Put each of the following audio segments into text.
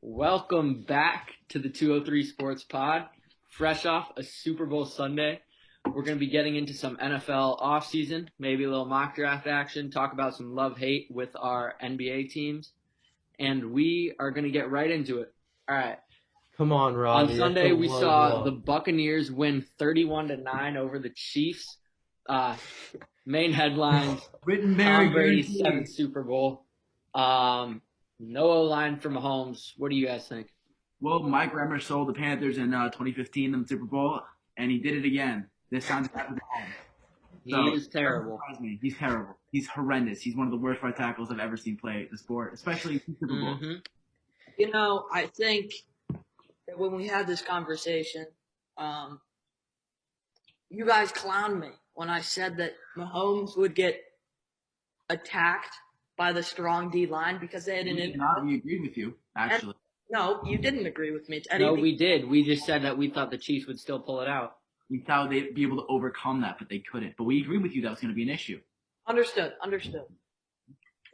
Welcome back to the 203 Sports Pod. Fresh off a Super Bowl Sunday, we're going to be getting into some NFL offseason, maybe a little mock draft action, talk about some love-hate with our NBA teams, and we are going to get right into it. All right. Come on, Robbie. On Sunday, we saw the Buccaneers win 31-9 over the Chiefs. Main headlines, Tom Brady's 7th Super Bowl. No O-line for Mahomes. What do you guys think? Well, Mike Remmer sold the Panthers in 2015 in the Super Bowl, and he did it again. This time it's happened at home. He is terrible. Me. He's terrible. He's horrendous. He's one of the worst right tackles I've ever seen play the sport, especially in Super Bowl. Mm-hmm. You know, I think that when we had this conversation, you guys clowned me when I said that Mahomes would get attacked by the strong D-line because they had an We agreed with you, actually. No, you didn't agree with me. No, we did. We just said that we thought the Chiefs would still pull it out. We thought they'd be able to overcome that, but they couldn't. But we agreed with you that was going to be an issue. Understood.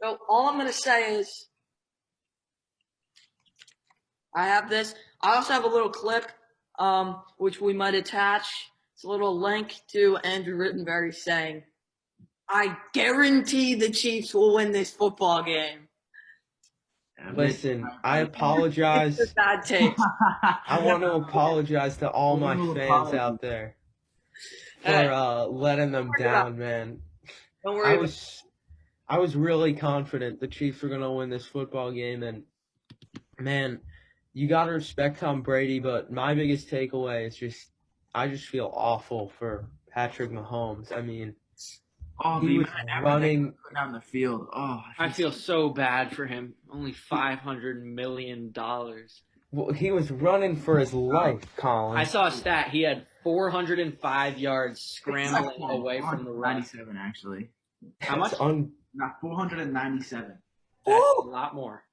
So all I'm going to say is I have this. I also have a little clip, which we might attach. It's a little link to Andrew Rittenberry saying, I guarantee the Chiefs will win this football game. Listen, I apologize. It's a bad taste. I want to apologize to all my fans out there for letting them down, man. Don't worry. I was really confident the Chiefs were going to win this football game, and, man, you got to respect Tom Brady, but my biggest takeaway is I just feel awful for Patrick Mahomes. I mean, he was running down the field. I feel so bad for him. Only $500 million. Well, he was running for his life, Colin. I saw a stat. He had 405 yards scrambling away from the run. 97, actually. How much? Not 497. That's a lot more.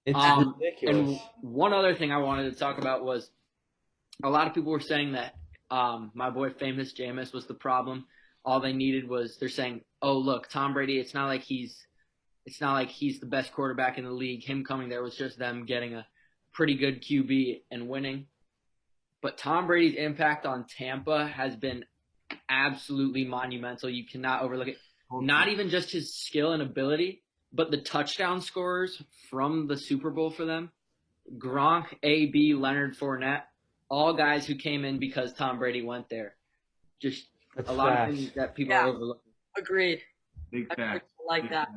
It's ridiculous. And one other thing I wanted to talk about was a lot of people were saying that my boy Famous Jameis was the problem. All they needed was they're saying, oh, look, Tom Brady, it's not like he's the best quarterback in the league. Him coming there was just them getting a pretty good QB and winning. But Tom Brady's impact on Tampa has been absolutely monumental. You cannot overlook it. Not even just his skill and ability, but the touchdown scorers from the Super Bowl for them. Gronk, A.B., Leonard Fournette, all guys who came in because Tom Brady went there. Just That's a lot fast. of things that people are overlooking. Agreed. Big fact. Like that.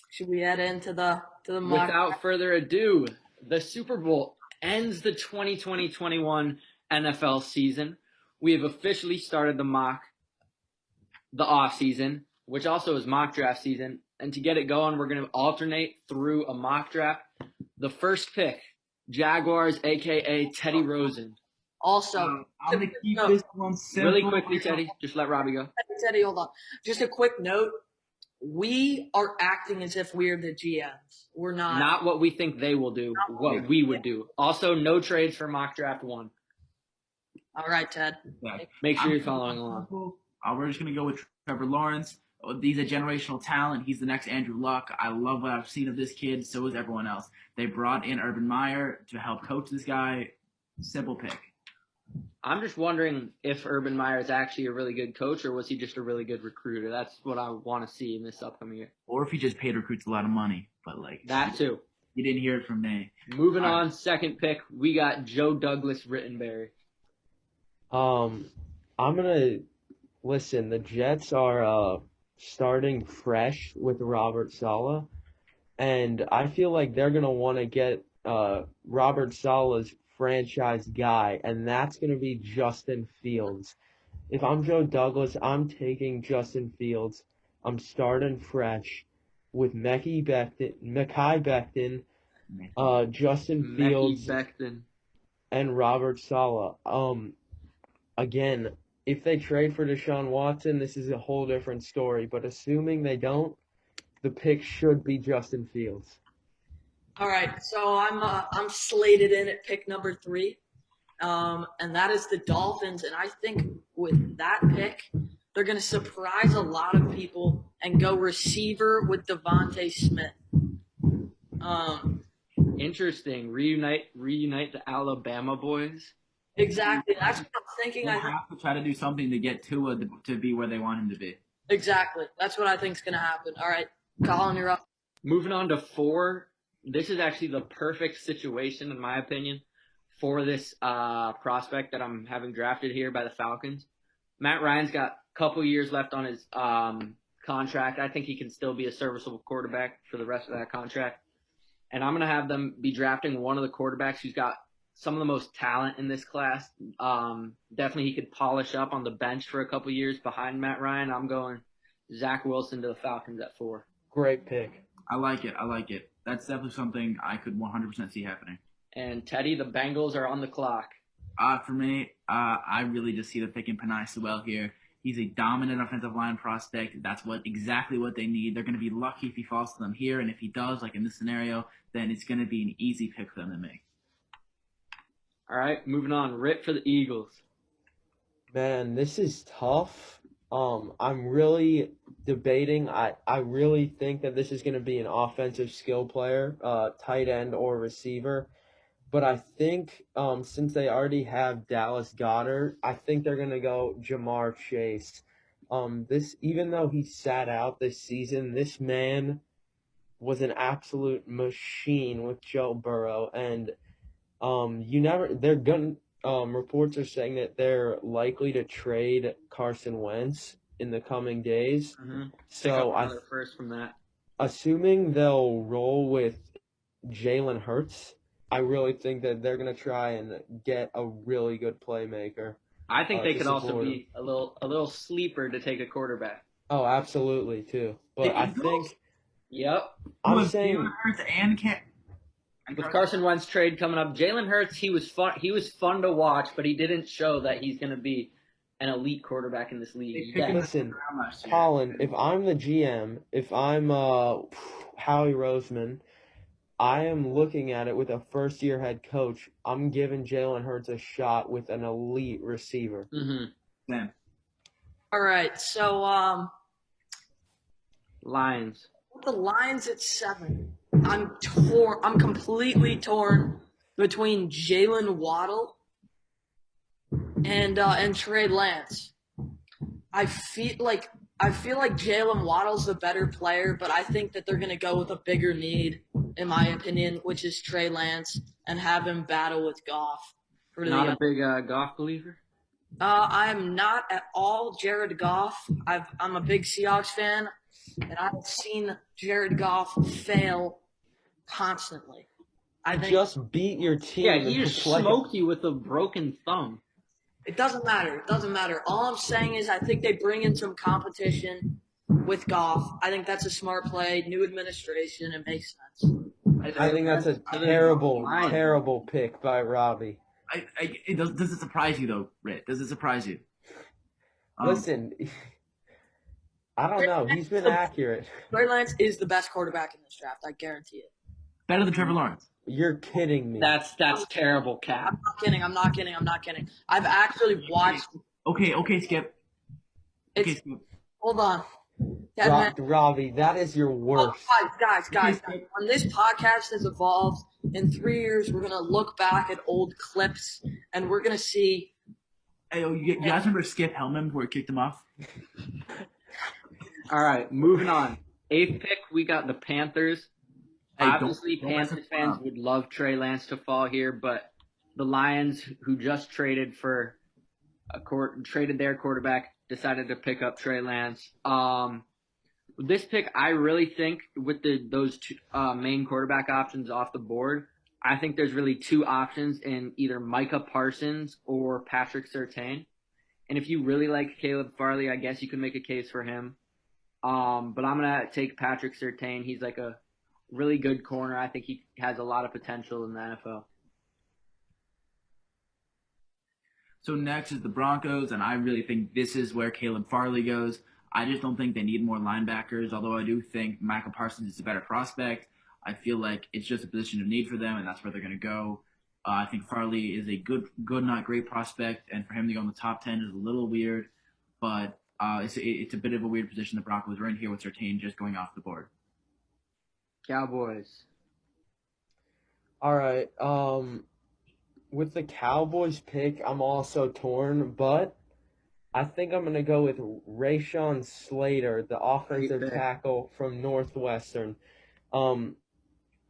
Should we head into the mock? Without further ado, the Super Bowl ends the 2020-21 NFL season. We have officially started the off season, which also is mock draft season. And to get it going, we're going to alternate through a mock draft. The first pick, Jaguars, a.k.a. Teddy Rosen. Also, I'm going to keep this one simple. Really quickly, Teddy, just let Robbie go. Teddy, hold on. Just a quick note. We are acting as if we're the GMs. We're not. Not what we think they will do, what we would do. Also, no trades for mock draft 1. All right, Ted. Make sure you're following along. We're just going to go with Trevor Lawrence. He's a generational talent. He's the next Andrew Luck. I love what I've seen of this kid. So is everyone else. They brought in Urban Meyer to help coach this guy. Simple pick. I'm just wondering if Urban Meyer is actually a really good coach or was he just a really good recruiter? That's what I want to see in this upcoming year. Or if he just paid recruits a lot of money. But that too. You didn't hear it from me. Moving on, second pick, we got Joe Douglas Rittenberry. I'm gonna listen. The Jets are starting fresh with Robert Saleh, and I feel like they're gonna want to get Robert Saleh's franchise guy, and that's going to be Justin Fields. If I'm Joe Douglas, I'm taking Justin Fields. I'm starting fresh with Mekhi Becton, Justin Fields, and Robert Saleh. Again, if they trade for Deshaun Watson, this is a whole different story, but assuming they don't, the pick should be Justin Fields. All right, so I'm slated in at pick number 3, and that is the Dolphins. And I think with that pick, they're going to surprise a lot of people and go receiver with Devontae Smith. Interesting. Reunite the Alabama boys. Exactly. That's what I'm thinking. They have to try to do something to get Tua to be where they want him to be. Exactly. That's what I think is going to happen. All right, Colin, you're up. Moving on to 4. This is actually the perfect situation, in my opinion, for this prospect that I'm having drafted here by the Falcons. Matt Ryan's got a couple years left on his contract. I think he can still be a serviceable quarterback for the rest of that contract. And I'm going to have them be drafting one of the quarterbacks who's got some of the most talent in this class. Definitely he could polish up on the bench for a couple years behind Matt Ryan. I'm going Zach Wilson to the Falcons at 4. Great pick. I like it. That's definitely something I could 100% see happening. And Teddy, the Bengals are on the clock. For me, I really just see the pick in Penei Sewell here. He's a dominant offensive line prospect. That's exactly what they need. They're going to be lucky if he falls to them here, and if he does, like in this scenario, then it's going to be an easy pick for them to make. All right, moving on. Rip for the Eagles. Man, this is tough. I'm really debating. I really think that this is going to be an offensive skill player, tight end or receiver. But I think since they already have Dallas Goedert, I think they're going to go Jamar Chase. Even though he sat out this season, this man was an absolute machine with Joe Burrow, and reports are saying that they're likely to trade Carson Wentz in the coming days. Mm-hmm. So first from that. Assuming they'll roll with Jalen Hurts, I really think that they're going to try and get a really good playmaker. I think they could also be a little sleeper to take a quarterback. Oh, absolutely, too. But I think... Yep. I'm saying... Jalen Hurts and with Carson Wentz trade coming up, Jalen Hurts, he was fun to watch, but he didn't show that he's going to be an elite quarterback in this league. Listen, Colin, if I'm the GM, if I'm Howie Roseman, I am looking at it with a first-year head coach. I'm giving Jalen Hurts a shot with an elite receiver. Mm-hmm. Yeah. All right, so Lions. the Lions at 7. I'm completely torn between Jalen Waddle and Trey Lance. I feel like Jalen Waddle's the better player, but I think that they're going to go with a bigger need, in my opinion, which is Trey Lance, and have him battle with Goff. Not a big Goff believer? I am not at all Jared Goff. I'm a big Seahawks fan, and I've seen Jared Goff fail constantly. I think just beat your team. Yeah, he just smoked you with a broken thumb. It doesn't matter. All I'm saying is I think they bring in some competition with Goff. I think that's a smart play. New administration. It makes sense. I think that's a terrible pick by Robbie. Does it surprise you, though, Ritt? Does it surprise you? Listen, I don't know. He's been accurate. Trey Lance is the best quarterback in this draft. I guarantee it. Better than Trevor Lawrence. You're kidding me. That's terrible, Cap. I'm not kidding. I've actually watched. Okay, Skip. Hold on. Robbie, that is your worst. Guys. When this podcast has evolved, in 3 years, we're going to look back at old clips, and we're going to see. Hey, you guys remember Skip Hellman before he kicked him off? All right, moving on. 8th pick, we got the Panthers. Obviously, Panthers fans would love Trey Lance to fall here, but the Lions, who just traded their quarterback, decided to pick up Trey Lance. This pick, I really think, with those two main quarterback options off the board, I think there's really 2 options in either Micah Parsons or Patrick Surtain. And if you really like Caleb Farley, I guess you can make a case for him. But I'm going to take Patrick Surtain. He's like a really good corner. I think he has a lot of potential in the NFL. So next is the Broncos, and I really think this is where Caleb Farley goes. I just don't think they need more linebackers, although I do think Michael Parsons is a better prospect. I feel like it's just a position of need for them, and that's where they're going to go. I think Farley is a good, not great prospect, and for him to go in the top 10 is a little weird, but it's a bit of a weird position the Broncos are in here with Surtain just going off the board. Cowboys. All right. With the Cowboys pick, I'm also torn, but I think I'm gonna go with Rashawn Slater, the offensive pick. tackle from Northwestern. Um,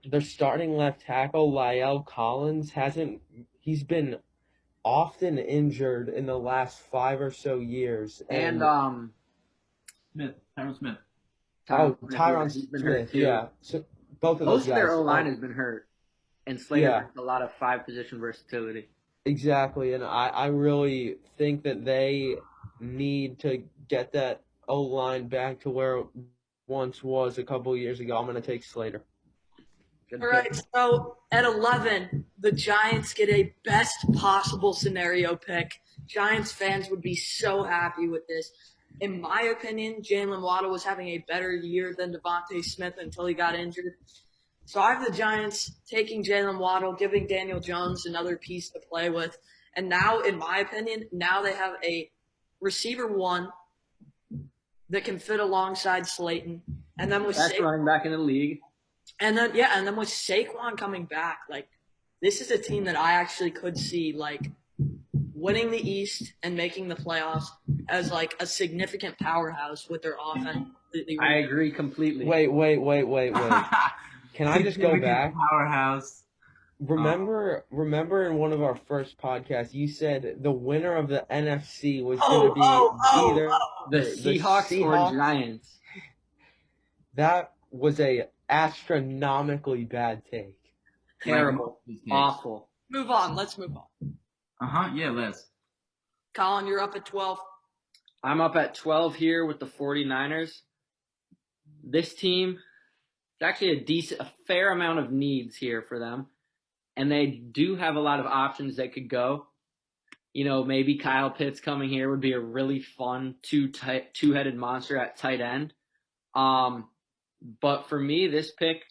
their starting left tackle, Lyle Collins, he's been often injured in the last 5 or so years. And Smith, Tyron Smith. Tyron he's been Smith, hurt too. yeah. So both of Most those of their guys. O line has been hurt, and Slater Yeah. brings a lot of 5-position versatility. Exactly, and I really think that they need to get that O line back to where it once was a couple of years ago. I'm gonna take Slater. Good All pick. right, so at 11, the Giants get a best possible scenario pick. Giants fans would be so happy with this. In my opinion, Jalen Waddle was having a better year than Devontae Smith until he got injured. So I have the Giants taking Jalen Waddle, giving Daniel Jones another piece to play with. And now, in my opinion, now they have a receiver one that can fit alongside Slayton. And then with Best running back in the league. and then with Saquon coming back, like this is a team that I actually could see like winning the East and making the playoffs as like a significant powerhouse with their offense. I agree completely. Wait. Can I just go back? Powerhouse. Remember in one of our first podcasts, you said the winner of the NFC was going to be either the Seahawks or Giants. That was a astronomically bad take. Terrible. Awful. Move on. Let's move on. Yeah, let's. Colin, you're up at 12. I'm up at 12 here with the 49ers. This team, it's actually a fair amount of needs here for them. And they do have a lot of options that could go. You know, maybe Kyle Pitts coming here would be a really fun two-headed monster at tight end. But for me, this pick,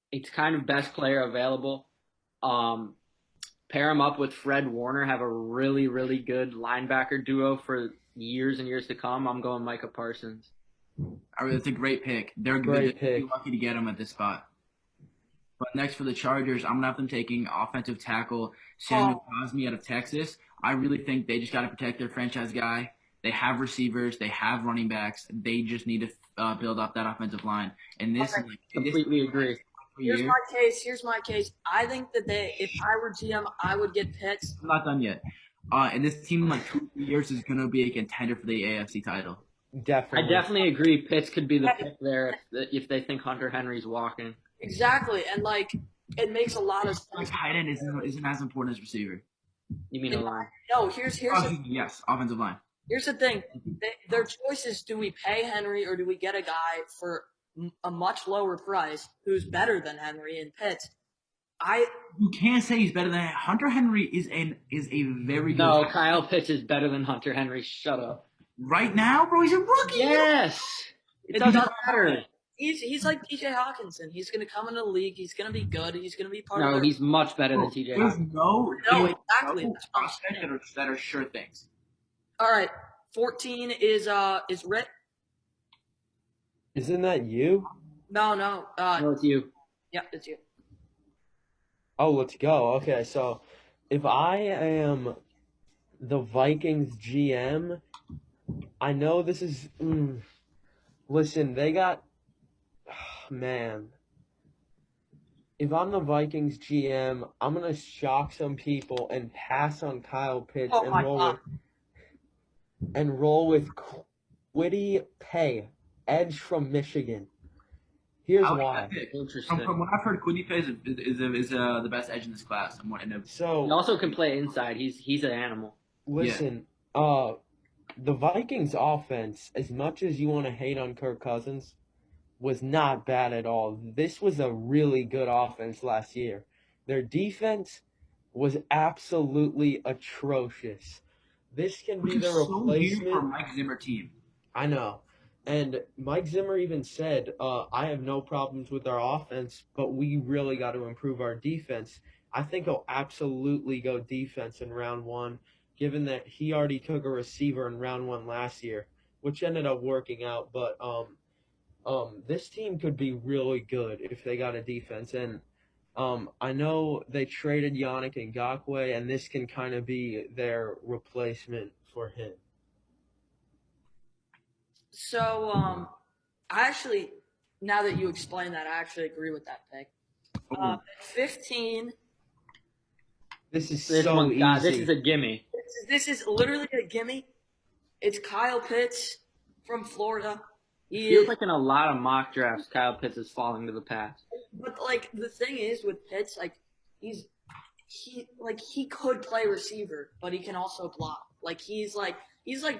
it's kind of best player available. Pair him up with Fred Warner, have a really, really good linebacker duo for years and years to come. I'm going Micah Parsons. It's a great pick. They're lucky to get him at this spot. But next for the Chargers, I'm going to have them taking offensive tackle Samuel Cosmi out of Texas. I really think they just got to protect their franchise guy. They have receivers. They have running backs. They just need to build up that offensive line. And this is completely agree. Here's my case. I think that if I were GM, I would get Pitts. I'm not done yet. And this team in like 2 years is going to be a contender for the AFC title. Definitely. I definitely agree. Pitts could be the pick there if they think Hunter Henry's walking. Exactly, and like it makes a lot of sense. Like tight end isn't as important as receiver. You mean a line? No, here's yes, offensive line. Here's the thing. Their choice is: do we pay Henry or do we get a guy for a much lower price who's better than Henry and Pitts? You can't say he's better than Hunter Henry. Is a very good. No, Kyle Pitts is better than Hunter Henry. Shut up. Right now, bro, he's a rookie. Yes, it doesn't matter. He's like T.J. Hawkinson. He's going to come into the league. He's going to be good. He's going to be part of. No, he's much better than T.J. Hawkinson. No, exactly. Prospects that are sure things. All right, 14 is Rick. Isn't that you? No. No, it's you. Yeah, it's you. Oh, let's go. Okay, so if I am the Vikings GM, I know this is. Listen, they got. Man. If I'm the Vikings GM, I'm going to shock some people and pass on Kyle Pitts and roll with Kwity Paye, edge from Michigan. Here's why. Interesting. From what I've heard, Kwity Paye is the best edge in this class. So he also can play inside. He's an animal. Listen, the Vikings offense, as much as you want to hate on Kirk Cousins, was not bad at all. This was a really good offense last year. Their defense was absolutely atrocious. This can be the replacement for Mike Zimmer team. I know. And Mike Zimmer even said, I have no problems with our offense, but we really got to improve our defense. I think he'll absolutely go defense in round one, given that he already took a receiver in round one last year, which ended up working out. But this team could be really good if they got a defense. And I know they traded Yannick Ngakoue, and this can kind of be their replacement for him. So, I actually, now that you explain that, I actually agree with that pick. At 15, This is This so one, God, easy. this is a gimme. this is literally a gimme. It's Kyle Pitts from Florida. He Feels is, like in a lot of mock drafts, Kyle Pitts is falling to the pass. but like the thing is with Pitts, like he could play receiver, but he can also block. Like he's like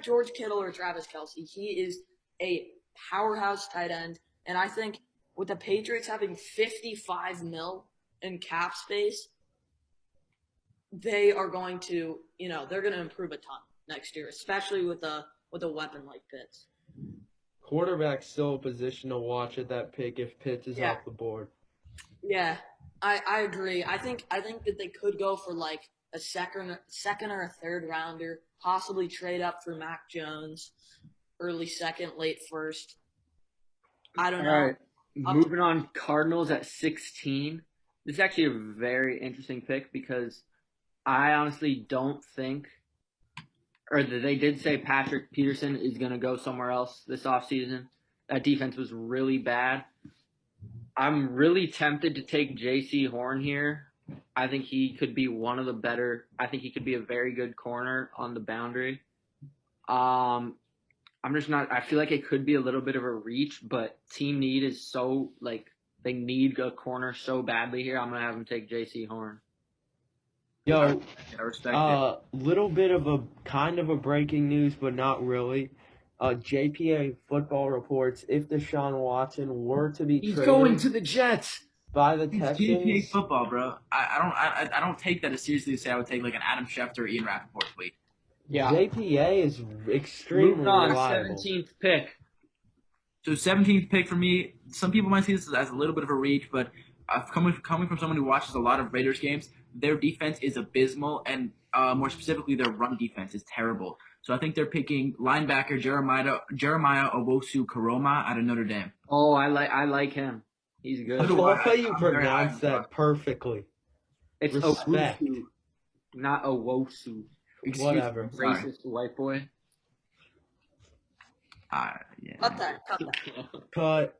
George Kittle or Travis Kelce. He is a powerhouse tight end, and I think with the Patriots having 55 mil in cap space, they are going to, they're going to improve a ton next year, especially with a weapon like Pitts. Quarterback's still a position to watch at that pick if Pitts is Yeah. off the board. Yeah, I agree. I think that they could go for like a second or a third rounder, possibly trade up for Mac Jones, early second, late first. I don't know. All right, moving on. Cardinals at 16. This is actually a very interesting pick because I honestly don't think, or they did say Patrick Peterson is going to go somewhere else this offseason. That defense was really bad. I'm really tempted to take J.C. Horn here. I think he could be one of the better. I think he could be a very good corner on the boundary. I'm just not. I feel like it could be a little bit of a reach, but team need is so they need a corner so badly here. I'm gonna have him take J.C. Horn. Yo, I respect it. little bit of a kind of a breaking news, but not really. JPA football reports if Deshaun Watson were to be traded the Jets. by the It's GPA Texans, football, bro. I don't take that as seriously as say I would take like an Adam Schefter or Ian Rappaport tweet. Yeah. JPA is extremely Moving on, reliable. 17th pick. So 17th pick for me. Some people might see this as a little bit of a reach, but coming from someone who watches a lot of Raiders games, their defense is abysmal, and more specifically, their run defense is terrible. So I think they're picking linebacker Jeremiah Owusu-Koroma out of Notre Dame. Oh, I like him. He's I good. love how you I'm very pronounce high on that perfectly. It's Respect. Owusu, not Owosu. Excuse Whatever. me, sorry. Racist white boy. Yeah. Cut that. Cut.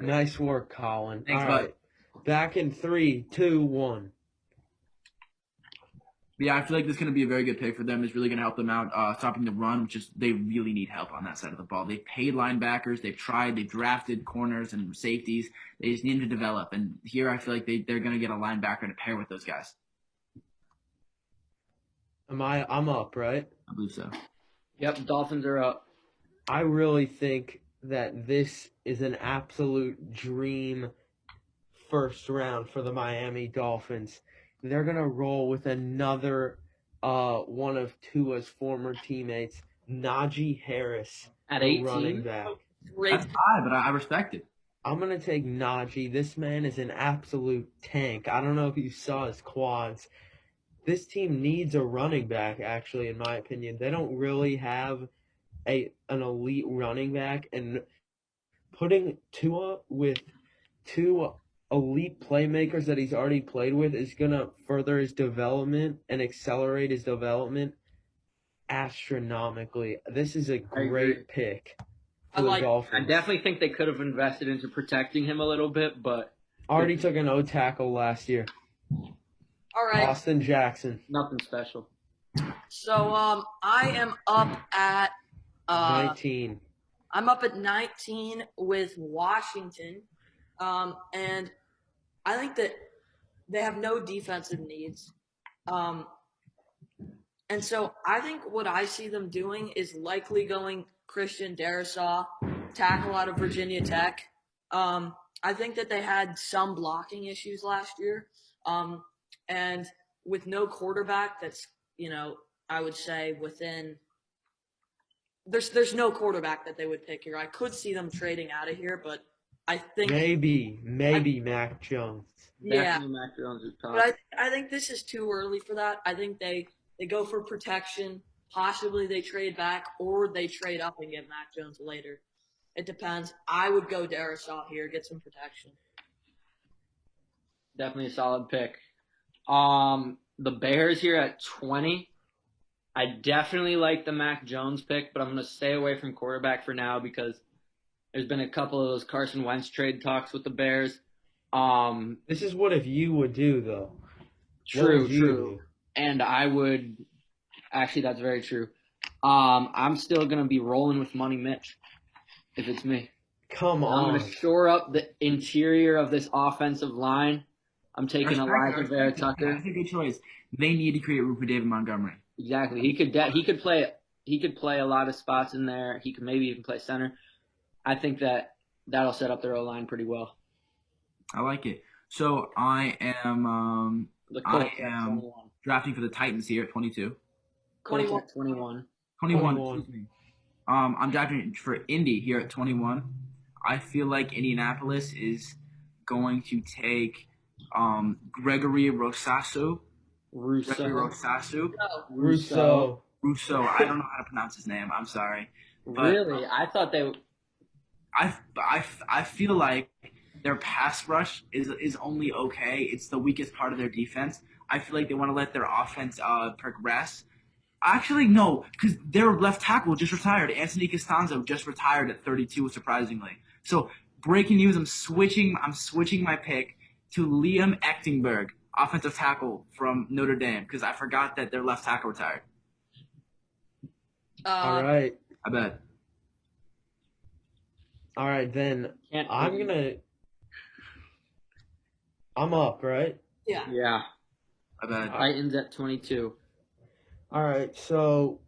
Nice work, Colin. Thanks, All bud. right. Back in 3, 2, 1. Yeah, I feel like this is going to be a very good pick for them. It's really going to help them out stopping the run, which is they really need help on that side of the ball. They've paid linebackers, they've drafted corners and safeties. They just need them to develop. And here I feel like they're going to get a linebacker to pair with those guys. I'm up, right? I believe so. Yep, Dolphins are up. I really think that this is an absolute dream first round for the Miami Dolphins. They're going to roll with another one of Tua's former teammates, Najee Harris, At the 18? running back. Great. That's high, but I respect it. I'm going to take Najee. This man is an absolute tank. I don't know if you saw his quads. This team needs a running back, actually, in my opinion. They don't really have an elite running back, and putting Tua with two elite playmakers that he's already played with is going to further his development and accelerate his development astronomically. This is a agree. great pick for I the like- Dolphins. I definitely think they could have invested into protecting him a little bit, but Already took an O tackle last year. All right. Austin Jackson, nothing special. So I am up at 19. I'm up at 19 with Washington, and I think that they have no defensive needs, and so I think what I see them doing is likely going Christian Darrisaw, tackle out of Virginia Tech. I think that they had some blocking issues last year, and with no quarterback, that's I would say within. There's no quarterback that they would pick here. I could see them trading out of here, but I think Maybe Mac Jones. yeah. Definitely Mac Jones is top. But I think this is too early for that. I think they go for protection. Possibly they trade back or they trade up and get Mac Jones later. It depends. I would go Darrisaw here, get some protection. Definitely a solid pick. The Bears here at 20. I definitely like the Mac Jones pick, but I'm going to stay away from quarterback for now because there's been a couple of those Carson Wentz trade talks with the Bears. This is what if you would do, though. What True, would you true. do? And I would actually, that's very true. I'm still going to be rolling with Money Mitch if it's me. Come I'm on. going to shore up the interior of this offensive line. I'm taking Elijah Vera Tucker. That's a good choice. They need to create room for David Montgomery. Exactly. He could play a lot of spots in there. He could maybe even play center. I think that'll set up their O-line pretty well. I like it. So I am The Colts I at am 21. drafting for the Titans here at 22. Colts at 21. 21. Excuse me. I'm drafting for Indy here at 21. I feel like Indianapolis is going to take Gregory Rousseau. Russo. Russo. I don't know how to pronounce his name. I'm sorry. But Really? I thought they. I feel like their pass rush is only okay. It's the weakest part of their defense. I feel like they want to let their offense progress. Actually, no, because their left tackle just retired. Anthony Costanzo just retired at 32, surprisingly. So breaking news: I'm switching my pick to Liam Echtenberg, offensive tackle from Notre Dame, because I forgot that their left tackle retired. All right. I bet. All right, then I'm up, right? Yeah. Yeah. I bet. Titans at 22. All right, so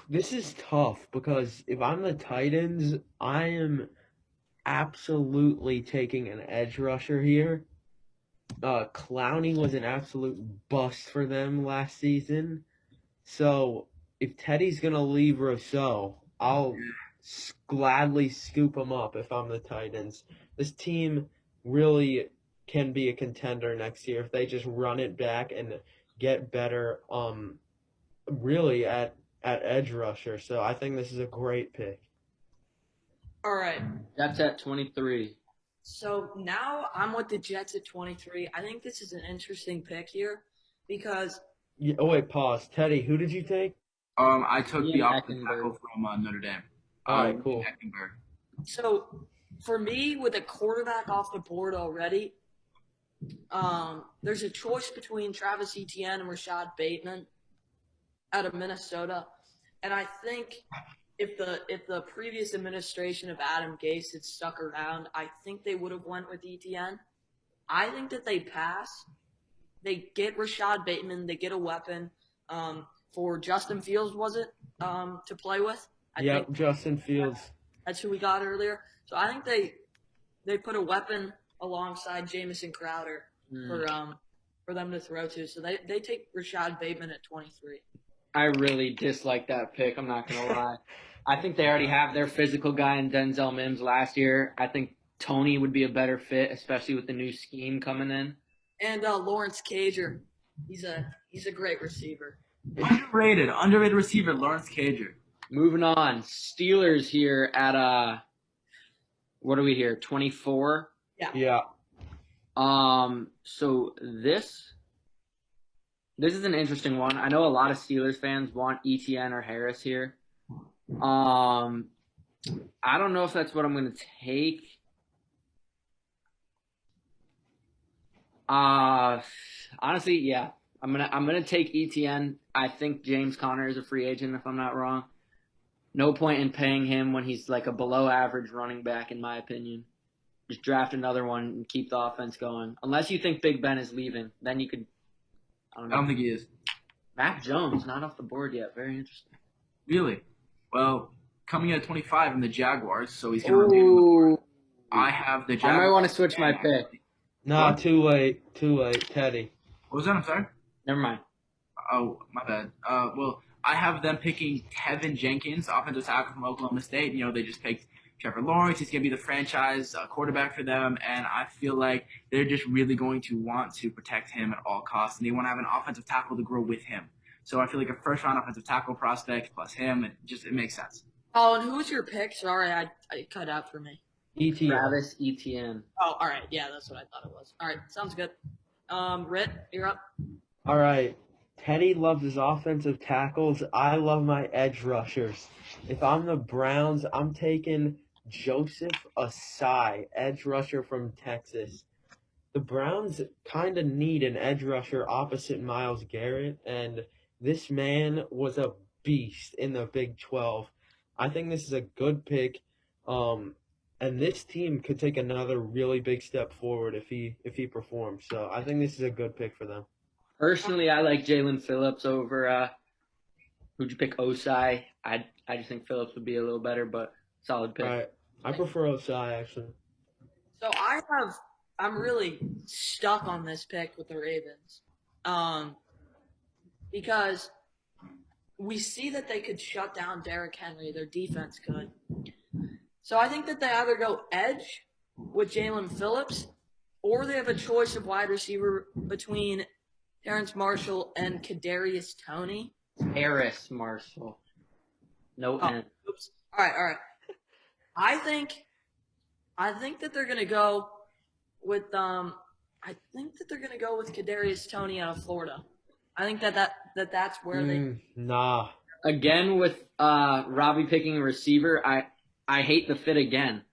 this is tough because if I'm the Titans, I am absolutely taking an edge rusher here. Clowney was an absolute bust for them last season. So if Teddy's going to leave Rousseau, I'll gladly scoop him up if I'm the Titans. This team really can be a contender next year if they just run it back and get better really at edge rusher. So I think this is a great pick. All right. That's at 23. So now I'm with the Jets at 23. I think this is an interesting pick here because Oh, wait, pause. Teddy, who did you take? I took the Liam offensive Eckenberg. tackle from Notre Dame. All right, cool. Eckenberg. so for me with a quarterback off the board already, there's a choice between Travis Etienne and Rashad Bateman out of Minnesota. And I think if the previous administration of Adam Gase had stuck around, I think they would have went with Etienne. I think that they pass. They get Rashad Bateman. They get a weapon for Justin Fields, was it, to play with? I think Justin Fields. that's who we got earlier. So I think they put a weapon alongside Jamison Crowder for them to throw to. So they take Rashad Bateman at 23. I really dislike that pick. I'm not going to lie. I think they already have their physical guy in Denzel Mims last year. I think Tony would be a better fit, especially with the new scheme coming in. And Lawrence Cager, he's a great receiver. Underrated receiver, Lawrence Cager. Moving on. Steelers here at what are we here? 24. Yeah. So this is an interesting one. I know a lot of Steelers fans want Etienne or Harris here. I don't know if that's what I'm going to take. Honestly, yeah. I'm gonna take Etienne. I think James Conner is a free agent, if I'm not wrong. No point in paying him when he's like a below average running back, in my opinion. Just draft another one and keep the offense going. Unless you think Big Ben is leaving, then you could. I don't think he is. Mac Jones not off the board yet. Very interesting. Really? Well, coming in at 25 in the Jaguars, so he's going to remain on the board. I have the Jaguars. I might want to switch my pick. Nah, too late, Teddy. What was that? I'm sorry? Never mind. Oh, my bad. Well, I have them picking Tevin Jenkins, offensive tackle from Oklahoma State. You know, they just picked Trevor Lawrence. He's going to be the franchise quarterback for them, and I feel like they're just really going to want to protect him at all costs, and they want to have an offensive tackle to grow with him. So I feel like a first-round offensive tackle prospect plus him, it makes sense. Oh, and who's your pick? Sorry, I cut out for me. ETN. Travis Etienne. Oh, all right. Yeah, that's what I thought it was. All right, sounds good. Rit, you're up. All right. Teddy loves his offensive tackles. I love my edge rushers. If I'm the Browns, I'm taking Joseph Asai, edge rusher from Texas. The Browns kind of need an edge rusher opposite Myles Garrett, and this man was a beast in the Big 12. I think this is a good pick, and this team could take another really big step forward if he performs. So I think this is a good pick for them. Personally, I like Jalen Phillips over. Who'd you pick? Osai. I just think Phillips would be a little better, but solid pick. All right, I prefer Osai actually. So I'm really stuck on this pick with the Ravens, because we see that they could shut down Derrick Henry. Their defense could. So I think that they either go edge with Jalen Phillips, or they have a choice of wide receiver between Terrence Marshall and Kadarius Toney. Harris Marshall. No N. Oops. All right. I think that they're gonna go with Kadarius Toney out of Florida. I think that's where they. Nah. Again with Robbie picking a receiver, I hate the fit again.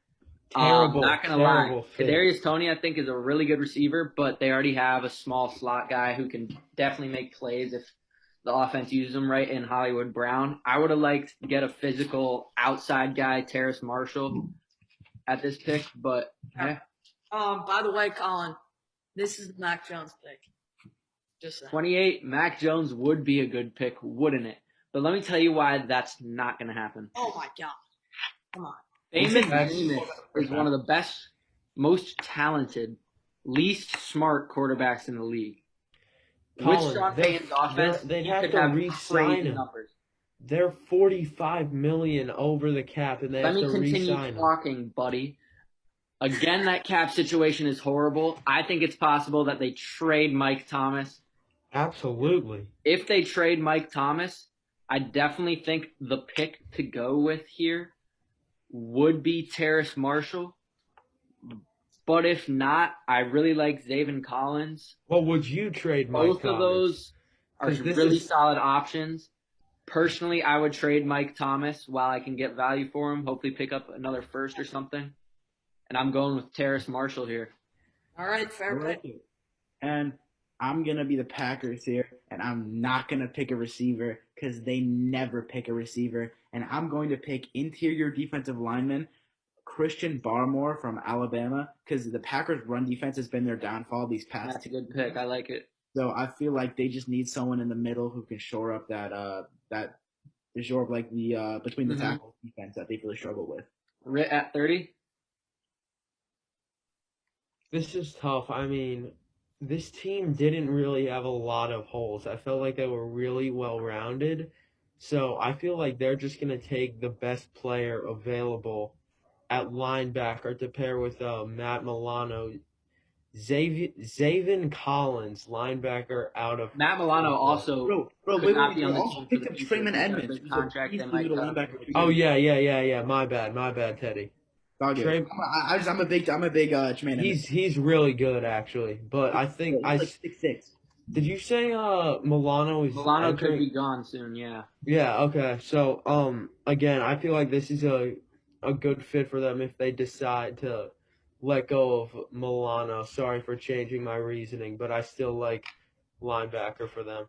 Terrible. Not gonna lie, fit. Kadarius Toney I think is a really good receiver, but they already have a small slot guy who can definitely make plays if the offense uses him right in Hollywood Brown. I would have liked to get a physical outside guy, Terrace Marshall, at this pick, but yeah. By the way, Colin, this is the Mac Jones pick. Just saying. 28, Mac Jones would be a good pick, wouldn't it? But let me tell you why that's not going to happen. Oh my God! Come on. Damon Jameis is one of the best, most talented, least smart quarterbacks in the league. Colin, with Sean Payton's offense, they'd he have could to have re-sign crazy him. numbers. They're $45 million over the cap, and they Let have me to continue re-sign him. talking, buddy. Again, that cap situation is horrible. I think it's possible that they trade Mike Thomas. Absolutely. If they trade Mike Thomas, I definitely think the pick to go with here would be Terrace Marshall. But if not, I really like Zaven Collins. Well, would you trade Mike Both Thomas? of those are 'Cause this really is- solid options. Personally, I would trade Mike Thomas while I can get value for him. Hopefully pick up another first or something. And I'm going with Terrace Marshall here. All right, fair I like pick. it. And I'm going to be the Packers here, and I'm not going to pick a receiver because they never pick a receiver. And I'm going to pick interior defensive lineman Christian Barmore from Alabama because the Packers' run defense has been their downfall these past That's a good pick. I like it. So I feel like they just need someone in the middle who can shore up between the tackles defense that they really struggle with. Rit at 30? This is tough. I mean, this team didn't really have a lot of holes. I felt like they were really well-rounded. So I feel like they're just going to take the best player available at linebacker to pair with Matt Milano. Zaven Collins, linebacker out of Matt Milano also could not be on the team for picked the up future Trayman because of Edmonds. his contract He's that the might middle cut. linebacker. Oh yeah. My bad, Teddy. Dog Trey- it. I'm a big Trayman Edmonds. He's really good actually, but I think He's like 6'6". Did you say Milano is Milano could entering? be gone soon, yeah. Yeah, okay. So again, I feel like this is a good fit for them if they decide to let go of Milano. Sorry for changing my reasoning, but I still like linebacker for them.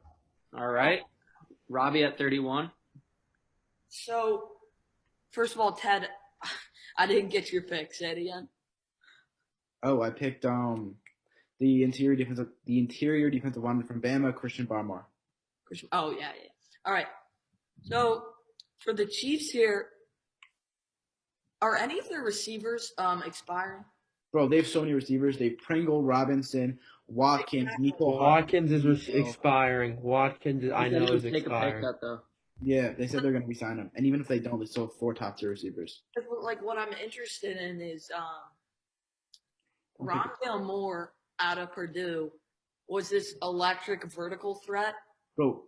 All right. Robbie at 31. So, first of all, Ted, I didn't get your pick. Say it again. Oh, I picked the interior defensive lineman from Bama, Christian Barmore. Oh, yeah. All right. So, for the Chiefs here, are any of their receivers expiring? Bro, they have so many receivers. They have Pringle, Robinson, Watkins, Nico. Watkins is expiring. Watkins, I know, is Take a pay expiring. cut, though. Yeah, they said they're going to re-sign him. And even if they don't, they still have 4 top-tier receivers. Like, what I'm interested in is Rondale Moore out of Purdue was this electric vertical threat. Bro,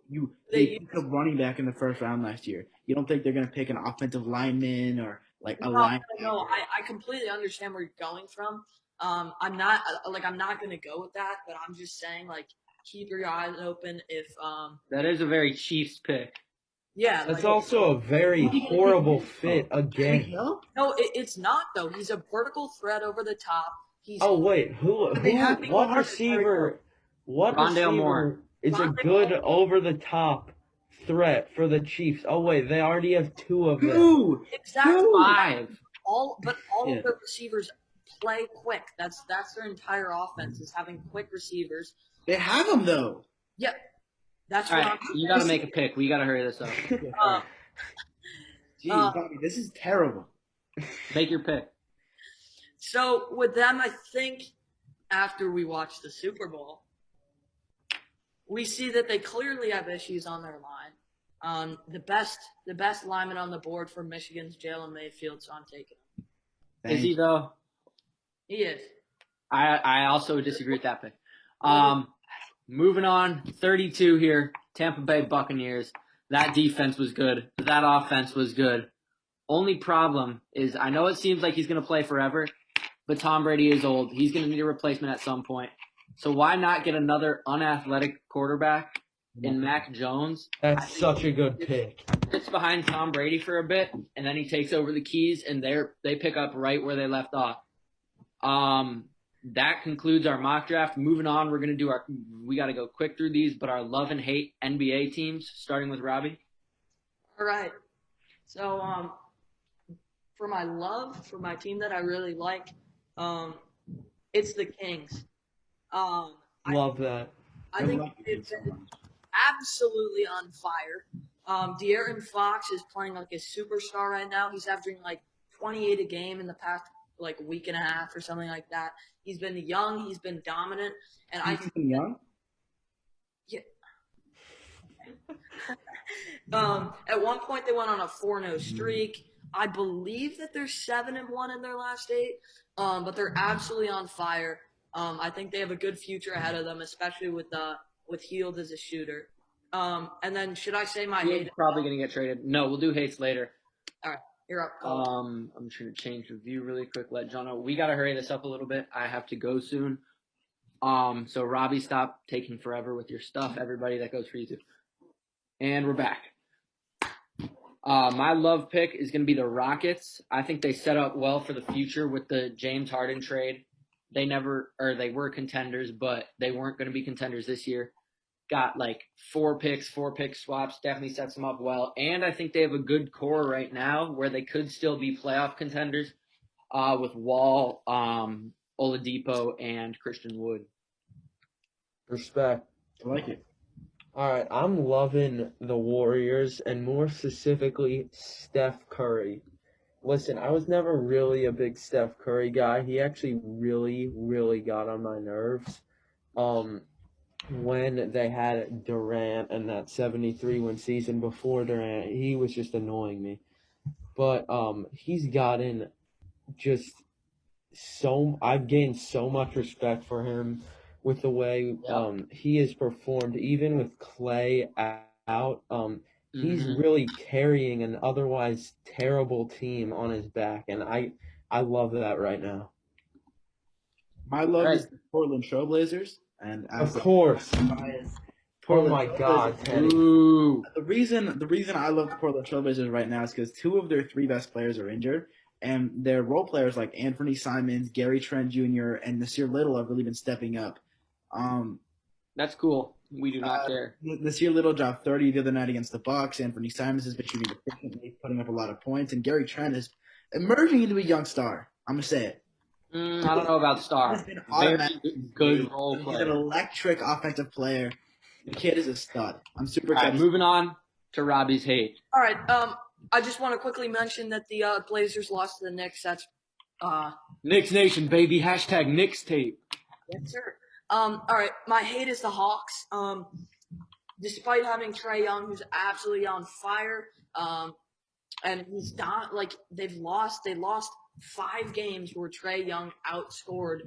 they picked a running back in the first round last year. You don't think they're going to pick an offensive lineman or like a No, line. no, I completely understand where you're going from. I'm not going to go with that, but I'm just saying, like, keep your eyes open if, That is a very Chiefs pick. yeah. That's like, also a very horrible fit Tyreek again. Hill? no, it's not though. He's a vertical threat over the top. He's Oh wait, They have to go what hard to receiver? What Rondale receiver Moore. is a Rondale good Moore. over the top threat for the Chiefs? Oh wait, they already have two of them. Two. exactly Five. all Yeah. of their receivers play quick. That's their entire offense is having quick receivers. They have them though. Yep, that's All what right, I'm. you got to make a pick. We got to hurry this up. Uh, Jeez, Bobby, this is terrible. Make your pick. So with them, I think after we watch the Super Bowl, we see that they clearly have issues on their line. The best lineman on the board for Michigan's Jalen Mayfield, so I'm taking him. Is he though? He is. I also disagree with that pick. Moving on, 32 here. Tampa Bay Buccaneers. That defense was good. That offense was good. Only problem is I know it seems like he's going to play forever, but Tom Brady is old. He's going to need a replacement at some point. So why not get another unathletic quarterback in Mac Jones? That's such a good pick. Sits behind Tom Brady for a bit, and then he takes over the keys, and they pick up right where they left off. That concludes our mock draft. Moving on, we're going to do we got to go quick through these, but our love and hate NBA teams, starting with Robbie. All right. So for my team that I really like, it's the Kings. Love that. I think it's absolutely on fire. De'Aaron Fox is playing like a superstar right now. He's averaging like 28 a game in the past like week and a half or something like that. He's been young. He's been dominant. And He's been young. Yeah. At one point they went on a 4-0 streak. I believe that they're 7-1 in their last 8. But they're absolutely on fire. I think they have a good future ahead of them, especially with Hield as a shooter. And then should I say my He's hate? probably going to get traded. No, we'll do hates later. All right, you're up. I'm trying to change the view really quick. Let John know. We got to hurry this up a little bit. I have to go soon. So Robbie, stop taking forever with your stuff. Everybody, that goes for you too. And we're back. My love pick is going to be the Rockets. I think they set up well for the future with the James Harden trade. They were contenders, but they weren't going to be contenders this year. Got like 4 picks swaps, definitely sets them up well. And I think they have a good core right now where they could still be playoff contenders with Wall, Oladipo, and Christian Wood. Respect. I like it. All right, I'm loving the Warriors and more specifically Steph Curry. Listen, I was never really a big Steph Curry guy. He actually really, really got on my nerves. When they had Durant and that 73-win season before Durant, he was just annoying me. But he's gotten just I've gained so much respect for him with the way he has performed, even with Clay out. He's really carrying an otherwise terrible team on his back, and I love that right now. My love is the Portland Trailblazers, and Of course. Oh my God, Teddy. Ooh. The reason I love the Portland Trailblazers right now is because 2 of their 3 best players are injured, and their role players like Anthony Simons, Gary Trent Jr., and Nasir Little have really been stepping up. That's cool. We do not care. Nasir Little dropped 30 the other night against the Bucks. Anthony Simons has been shooting efficiently, putting up a lot of points, and Gary Trent is emerging into a young star. I'm gonna say it. I don't know about star. He's been Very automatically good role He's an player. electric offensive player. The kid is a stud. I'm super All right, excited. moving on to Robbie's hate. All right. I just want to quickly mention that the Blazers lost to the Knicks. That's Knicks Nation, baby. Hashtag Knicks tape. yes, sir. All right. My hate is the Hawks. Despite having Trae Young, who's absolutely on fire, and he's not like they lost 5 games where Trae Young outscored.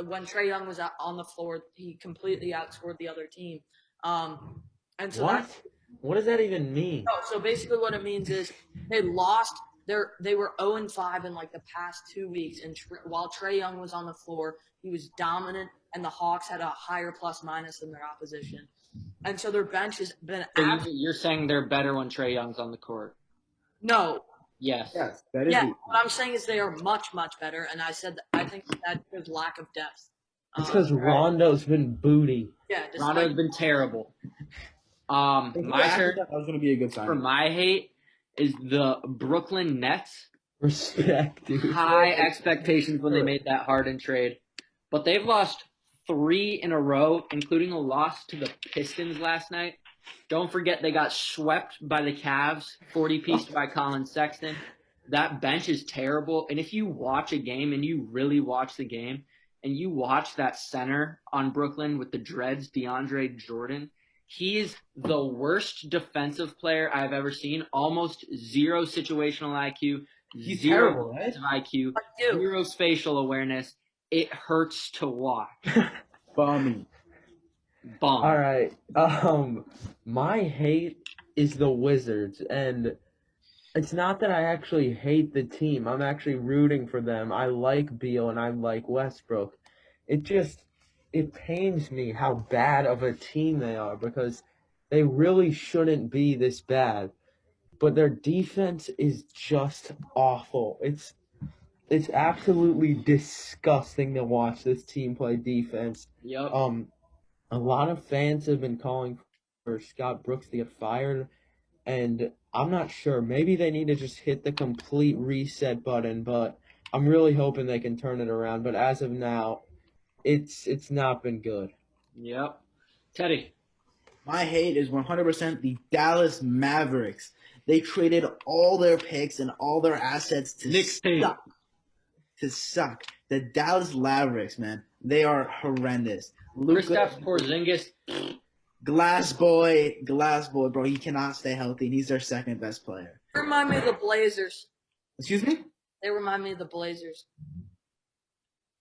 When Trae Young was on the floor, he completely outscored the other team. And so What? What does that even mean? so basically what it means is they lost they were 0-5 in like the past 2 weeks, and while Trae Young was on the floor, he was dominant, and the Hawks had a higher plus minus than their opposition, and so their bench has been. So you're saying they're better when Trae Young's on the court? No. Yes. Yes, that is. Yeah, what I'm saying is they are much, much better, and I said I think that there's lack of depth. It's because Rondo's been booty. Yeah, Rondo's been terrible. My turn. That was going to be a good sign. For my hate is the Brooklyn Nets. Respect, dude. High expectations when they made that Harden trade, but they've lost 3 in a row, including a loss to the Pistons last night. Don't forget they got swept by the Cavs, 40-piece by Colin Sexton. That bench is terrible, and if you watch a game and you really watch the game, and you watch that center on Brooklyn with the dreads, DeAndre Jordan, he is the worst defensive player I've ever seen. Almost zero situational IQ, He's zero terrible, right? defensive IQ, zero spatial awareness. It hurts to watch. Bummy. Bum. All right. My hate is the Wizards, and it's not that I actually hate the team. I'm actually rooting for them. I like Beal and I like Westbrook. It pains me how bad of a team they are because they really shouldn't be this bad. But their defense is just awful. It's absolutely disgusting to watch this team play defense. Yep. A lot of fans have been calling for Scott Brooks to get fired, and I'm not sure. Maybe they need to just hit the complete reset button, but I'm really hoping they can turn it around. But as of now, it's not been good. Yep. Teddy. My hate is 100% the Dallas Mavericks. They traded all their picks and all their assets to suck. To suck. The Dallas Mavericks, man, they are horrendous. Kristaps Porzingis. Glass boy, bro. He cannot stay healthy, and he's their second best player. They remind me of the Blazers. Excuse me? They remind me of the Blazers.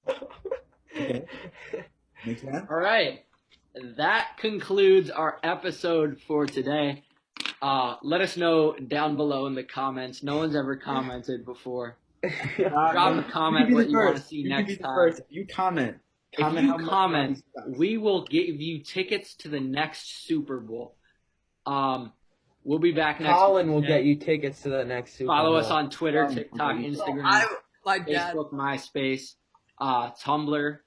Okay. Makes sense? All right. That concludes our episode for today. Let us know down below in the comments. No one's ever commented before. Drop a comment what you want to see next time. You comment. If you comment, we will give you tickets to the next Super Bowl. We'll be back next Colin week. will get you tickets to the next Super Bowl. Follow us on Twitter, TikTok, Instagram, My dad. Facebook, MySpace, Tumblr.